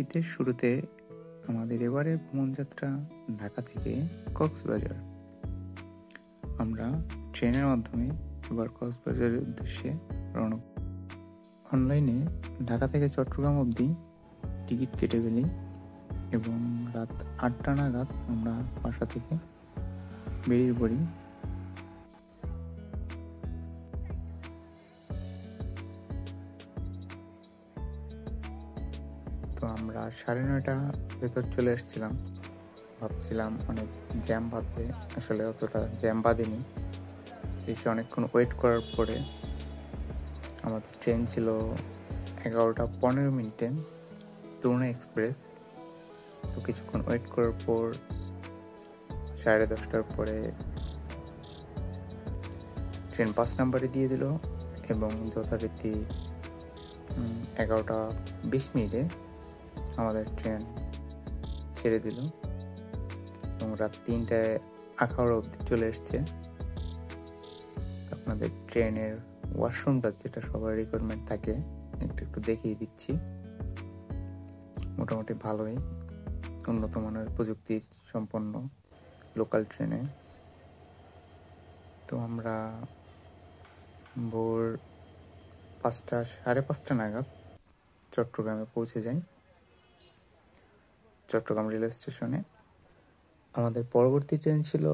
শীতের শুরুতে আমাদের এবারের ভ্রমণযাত্রা ঢাকা থেকে কক্সবাজার। আমরা ট্রেনের মাধ্যমে এবার কক্সবাজারের উদ্দেশ্যে রওনা। অনলাইনে ঢাকা থেকে চট্টগ্রাম অবধি টিকিট কেটে ফেলি এবং রাত 8টা নাগাদ আমরা বাসা থেকে বেরিয়ে পড়ি। তো আমরা 9:30 ভেতর চলে এসেছিলাম। ভাবছিলাম অনেক জ্যাম বাঁধবে, আসলে অতটা জ্যাম বাঁধেনি। এসে অনেকক্ষণ ওয়েট করার পরে আমাদের ট্রেন ছিল 11টা 15 তরুণা এক্সপ্রেস। তো কিছুক্ষণ ওয়েট করার পর 10:30টার পরে ট্রেন 5 নাম্বারে দিয়ে দিল এবং যথারীতি 11টা 20 আমাদের ট্রেন ছেড়ে দিল এবং রাত 3টায় আখাউড়া অবধি চলে এসছে। আপনাদের ট্রেনের ওয়াশরুমটা, যেটা সবার রিকোয়ারমেন্ট থাকে, একটু দেখিয়ে দিচ্ছি। মোটামুটি ভালোই উন্নত মানের প্রযুক্তি সম্পন্ন লোকাল ট্রেনে। তো আমরা ভোর 5টা 5:30 নাগাদ চট্টগ্রামে পৌঁছে যাই, চট্টগ্রাম রেলওয়ে স্টেশনে। আমাদের পরবর্তী ট্রেন ছিল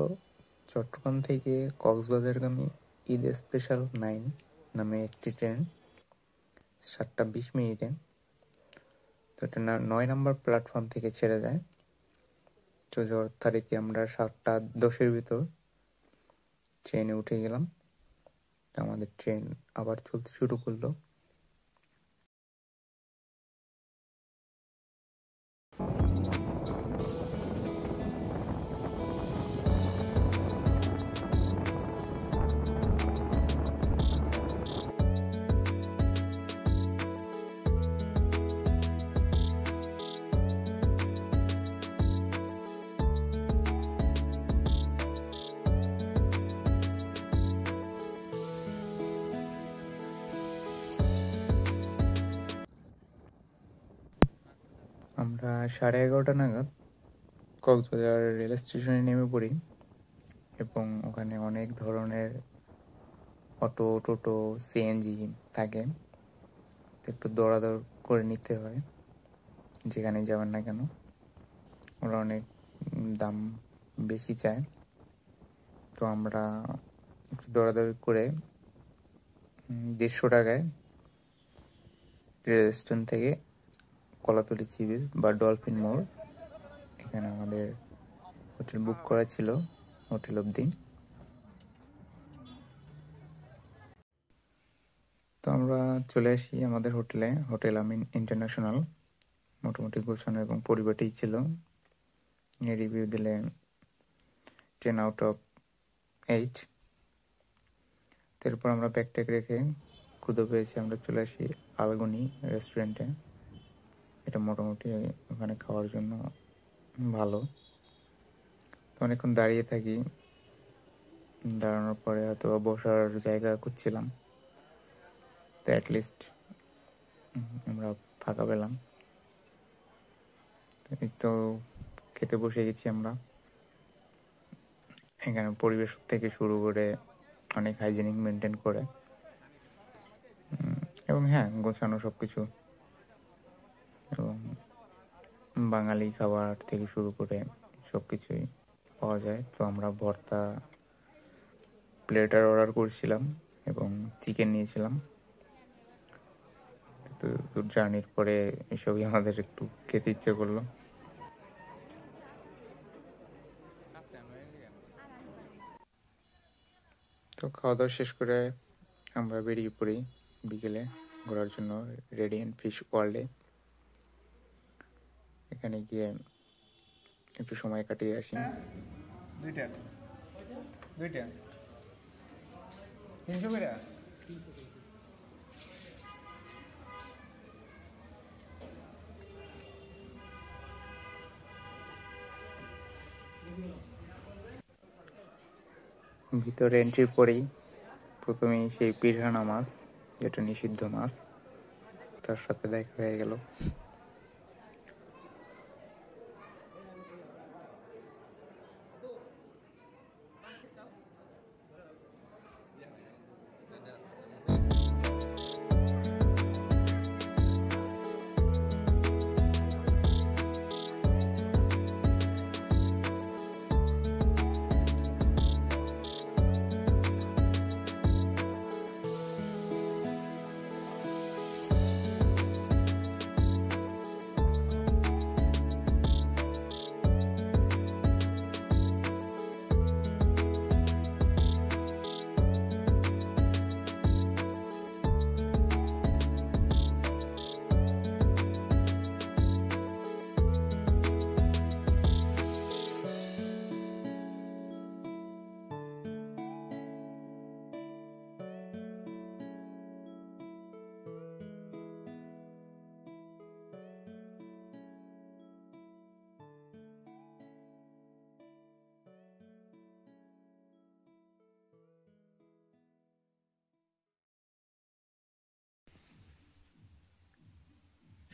চট্টগ্রাম থেকে কক্সবাজারগামী ঈদ স্পেশাল 9 নামে একটি ট্রেন, 7টা 20 তো এটা 9 নম্বর প্ল্যাটফর্ম থেকে ছেড়ে যায়। তো যথারীতি আমরা 7টা 10 ভিতর ট্রেনে উঠে গেলাম। তো আমাদের ট্রেন আবার চলতে শুরু করলো। আমরা 11:30 নাগাদ কক্সবাজার রেল স্টেশনে নেমে পড়ি এবং ওখানে অনেক ধরনের অটো, টোটো, সিএনজি থাকে। একটু দৌড়াদৌড় করে নিতে হয় যেখানে যাবেন না কেন। ওরা অনেক দাম বেশি চায়। তো আমরা একটু দৌড়াদৌড়ি করে 150 টাকায় রেল স্টেশন থেকে কলাতলি সি বিচ বা ডলফিন মোড়, এখানে আমাদের হোটেল বুক করা ছিল, হোটেল অবধি। তো আমরা চলে আসি আমাদের হোটেলে, হোটেল আমিন ইন্টারন্যাশনাল। মোটামুটি গোছানো এবং পরিপাটি ছিল। রিভিউ দিলে 10/8। তারপর আমরা ব্যাগট্যাগ রেখে ক্ষুধা পেয়েছি, আমরা চলে আসি আলগনি রেস্টুরেন্টে। এটা মোটামুটি ওখানে খাওয়ার জন্য ভালো। তো অনেকক্ষণ দাঁড়িয়ে থাকি, দাঁড়ানোর পরে হয়তো বসার জায়গা খুঁজছিলাম। তো অ্যাটলিস্ট আমরা ফাঁকা পেলাম। তো খেতে বসে গেছি আমরা। এখানে পরিবেশ থেকে শুরু করে অনেক হাইজেনিক মেনটেন করে এবং হ্যাঁ, গোছানো সব কিছু, এবং বাঙালি খাবার থেকে শুরু করে সব কিছুই পাওয়া যায়। তো আমরা ভর্তা প্লেটার অর্ডার করছিলাম এবং চিকেন নিয়েছিলাম। তো জার্নির পরে এসবই আমাদের একটু খেতে ইচ্ছে করলো। তো খাওয়া দাওয়া শেষ করে আমরা বেরিয়ে পড়ি বিকেলে ঘোরার জন্য রেডিয়েন্ট ফিশ ওয়ার্ল্ডে। এখানে গিয়ে একটু সময় কাটিয়ে আসি। দুইটা 300 করে। ভিতরে এন্ট্রির পরেই প্রথমেই সেই পিরানা মাছ, যেটা নিষিদ্ধ মাছ, তার সাথে দেখা হয়ে গেল।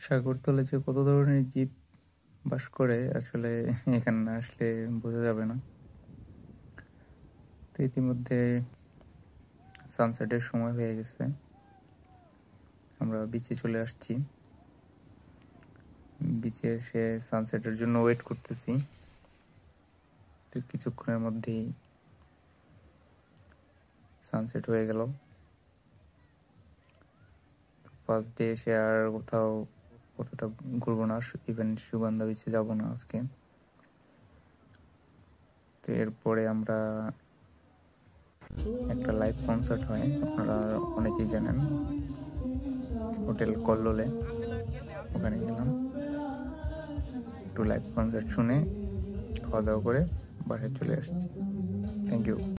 সাগরতলে যে কত ধরনের জীব বাস করে আসলে এখানে না আসলে বোঝা যাবে না। তো ইতিমধ্যে সানসেটের সময় হয়ে গেছে, আমরা বিচে চলে আসছি। বিচে এসে সানসেটের জন্য ওয়েট করতেছি। তো কিছুক্ষণের মধ্যেই সানসেট হয়ে গেল। ফার্স্ট ডে এসে আর কোথাও কতটা ঘুরবো না, ইভেন সুগন্ধা বিচে যাব না আজকে। তো এরপরে আমরা একটা লাইভ কনসার্ট হয়, আপনারা অনেকেই জানেন, হোটেল কল্লোলে, ওখানে গেলাম। একটু লাইভ কনসার্ট শুনে খাওয়া দাওয়া করে বাসায় চলে আসছি। Thank you.